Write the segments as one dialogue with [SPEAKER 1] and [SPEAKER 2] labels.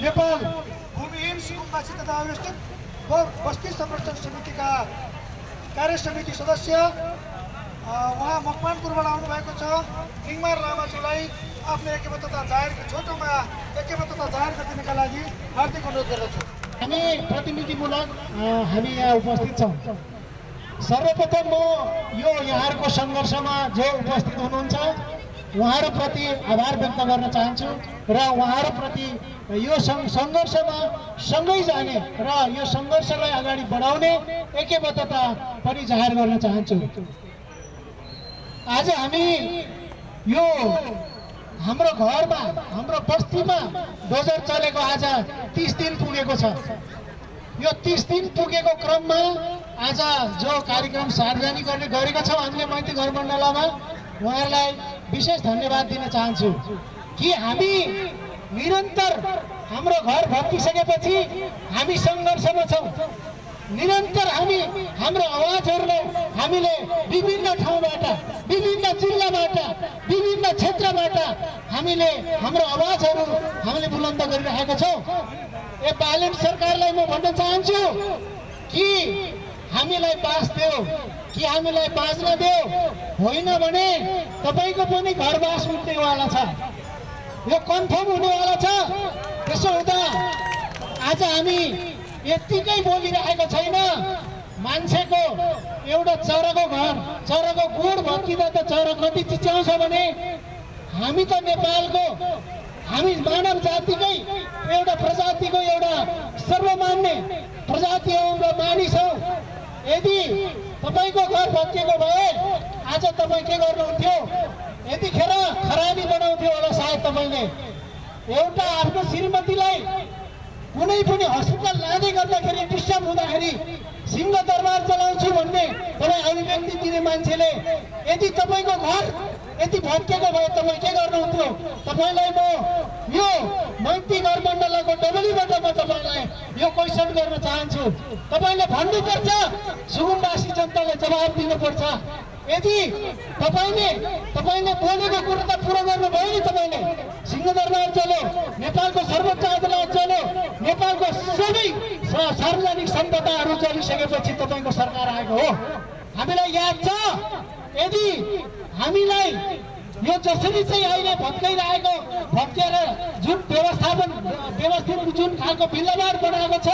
[SPEAKER 1] नेपाल भूमिहीन सुकुम्बासी तथा अवस्थित बस्ती संरक्षण समितिका कार्य समिति सदस्य उहाँ मकवानपुरबाट आउनुभएको छ। किङमार लामाज्यूलाई आफ्नो एकबद्धता जाहेर छोटोमा एकबद्धता जाहेर गरिदिनका लागि हार्दिक अनुरोध गर्दछु।
[SPEAKER 2] हामी प्रतिनिधिमूलक हामी यहाँ उपस्थित छौँ। सर्वप्रथम म यो यहाँहरूको सङ्घर्षमा जो उपस्थित हुनुहुन्छ उहाँहरूप्रति आभार व्यक्त गर्न चाहन्छु र उहाँहरूप्रति यो सङ्घर्षमा सँगै जाने र यो सङ्घर्षलाई अगाडि बढाउने एकबद्धता पनि जाहेर गर्न चाहन्छु। आज हामी यो हाम्रो घरमा हाम्रो बस्तीमा डोजर चलेको आज 30 दिन पुगेको छ। यो 30 दिन पुगेको क्रममा आज जो कार्यक्रम सार्वजनिक गर्ने गरेका छौँ हामीले मैत्री घर मण्डलमा उहाँहरूलाई विशेष धन्यवाद दिन चाहन्छु कि हामी निरन्तर हाम्रो घर भत्किसकेपछि हामी सङ्घर्षमा छौँ। निरन्तर हामी हाम्रो आवाजहरूलाई हामीले विभिन्न ठाउँबाट विभिन्न जिल्लाबाट विभिन्न क्षेत्रबाट हामीले हाम्रो आवाजहरू हामीले बुलन्द गरिरहेका छौँ। यो पार्लियामेन्ट सरकारलाई म भन्न चाहन्छु कि हामीलाई बास देऊ कि हामीलाई बाँच्न देऊ, होइन भने तपाईँको पनि घरबास उठ्नेवाला छ, यो कन्फर्म हुनेवाला छ। त्यसो हुँदा आज हामी यत्तिकै बोलिरहेको छैन। मान्छेको एउटा चराको घर चराको गुड भत्किँदा त चरा कति चिच्याउँछ भने हामी त नेपालको हामी मानव जातिकै एउटा प्रजातिको एउटा सर्वमान्य प्रजाति हौँ र मानिस हौँ। यदि तपाईँको घर भत्किएको भए आज तपाईँ के गर्नुहुन्थ्यो? यतिखेर खरानी बनाउँथ्यो होला सायद तपाईँले। एउटा आफ्नो श्रीमतीलाई कुनै पनि हस्पिटल लाँदै गर्दाखेरि डिस्टर्ब हुँदाखेरि सिंहदरबार चलाउँछु भन्ने तपाईँ अभिव्यक्ति दिने मान्छेले यदि तपाईँको घर यति भत्केको भए तपाईँ के गर्नुहुन्थ्यो? तपाईँलाई म यो मैत्री घर मण्डलको डबलीबाट म तपाईँलाई यो क्वेसन गर्न चाहन्छु। तपाईँले भन्नुपर्छ, सुकुम्बासी जनताले जवाब दिनुपर्छ। यदि तपाईँले बोलेको कुरो त पुरा गर्नुभयो नि। तपाईँले सिंहदरबार चल्यो, नेपालको सर्वोच्च अदालत चल्यो, नेपालको सबै सार्वजनिक सम्पदाहरू चलिसकेपछि तपाईँको सरकार आएको हो। हामीलाई याद छ, यदि हामीलाई यो जसरी चाहिँ अहिले भत्काइरहेको भत्केर जुन व्यवस्थित जुन खालको बिल्डबार बनाएको छ,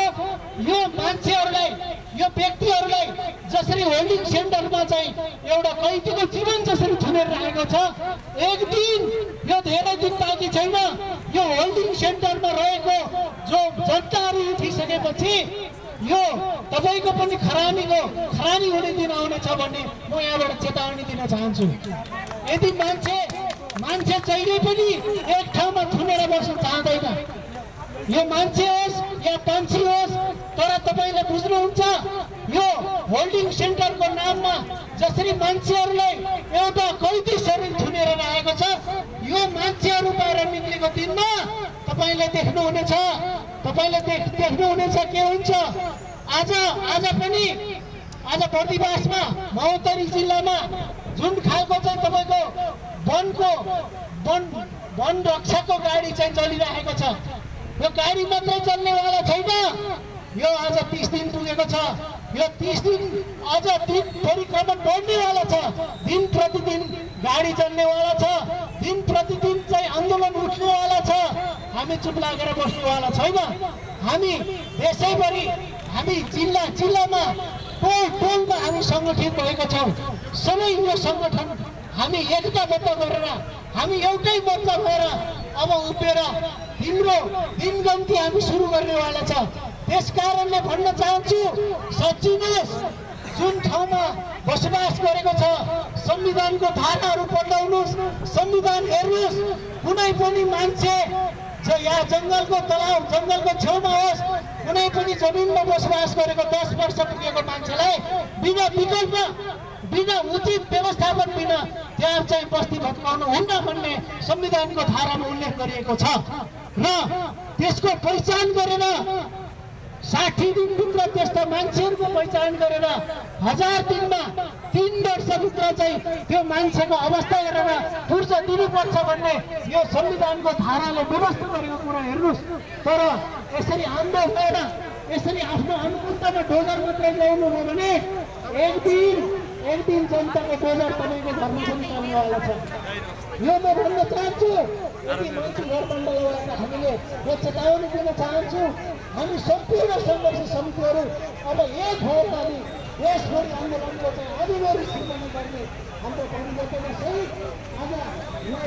[SPEAKER 2] यो मान्छेहरूलाई यो व्यक्तिहरूलाई जसरी होल्डिङ सेन्टरमा चाहिँ एउटा कैदीको जीवन जसरी थुनेर राखेको छ, एक दिन यो धेरै दिन बाँकी छैन। यो होल्डिङ सेन्टरमा रहेको जो जनताहरू उठिसकेपछि यो तपाईँको पनि खरानी हुने दिन आउनेछ भन्ने म यहाँबाट चेतावनी दिन चाहन्छु। यदि मान्छे जहिले पनि एक ठाउँमा थुनेर बस्न चाहँदैन, यो मान्छे होस् या पंक्षी होस्, तर तपाईँले बुझ्नुहुन्छ यो होल्डिङ सेन्टरको नाममा जसरी मान्छेहरूलाई एउटा कैदी शरीर थुनेर राखेको छ, यो मान्छेहरू बाहिर निक्लेको दिनमा तपाईँले देख्नुहुनेछ के हुन्छ। आज पनि बर्दिवासमा महोत्तरी जिल्लामा जुन खालको चाहिँ तपाईँको वन रक्षाको गाडी चाहिँ चलिरहेको छ, यो गाडी मात्रै चल्नेवाला छैन। यो आज 30 दिन पुगेको छ। यो 30 दिन अझ दिन परिक्रमण बढ्नेवाला छ। दिन प्रतिदिन गाडी चल्नेवाला छ। दिन प्रतिदिन चाहिँ आन्दोलन उठ्नेवाला छ। हामी चुप लागेर बस्नेवाला छैन। हामी देशैभरि हामी जिल्लामा टोलमा हामी सङ्गठित भएको छौँ। सबै यो सङ्गठन हामी एकताबद्ध गरेर हामी एउटै मोर्चा भएर अब उभिएर तिम्रो दिनगन्ती हामी सुरु गर्नेवाला छ। त्यस कारणले भन्न चाहन्छु, सचिनुहोस्, जुन ठाउँमा बसोबास गरेको छ संविधानको धाराहरू पढ्नुहोस्, संविधान हेर्नुहोस्। कुनै पनि मान्छे यहाँ जङ्गलको तलाउ जङ्गलको छेउमा होस्, कुनै पनि जमिनमा बसोबास गरेको 10 वर्ष पुगेको मान्छेलाई बिना विकल्प बिना उचित व्यवस्थापन बिना त्यहाँ चाहिँ बस्ती भत्काउनु हुन्न भन्ने संविधानको धारामा उल्लेख गरिएको छ। र त्यसको पहिचान गरेर 60 दिनभित्र त्यस्ता मान्छेहरूको पहिचान गरेर 1000 दिनमा 3 वर्षभित्र चाहिँ त्यो मान्छेको अवस्था हेरेर पूर्जा दिनुपर्छ भन्ने यो संविधानको धाराले व्यवस्था गरेको कुरा हेर्नुहोस्। तर यसरी आन्दोलन यसरी आफ्नो अनुकूलतामा डोजर मात्रै ल्याउनु हो भने एक दिन जनताको डोजर तपाईँको घरमा पनि चल्नेवाला छ। यो म भन्न चाहन्छु। यदि मान्छे घरबन्द हामीले यो चेतावनी दिन चाहन्छु। हामी सम्पूर्ण सङ्घर्ष समितिहरू अब एक हो हामी देशभरि आन्दोलनको चाहिँ अनिवार्य सिर्जना गर्ने हाम्रो कार्यकर्तामा सहित आज यो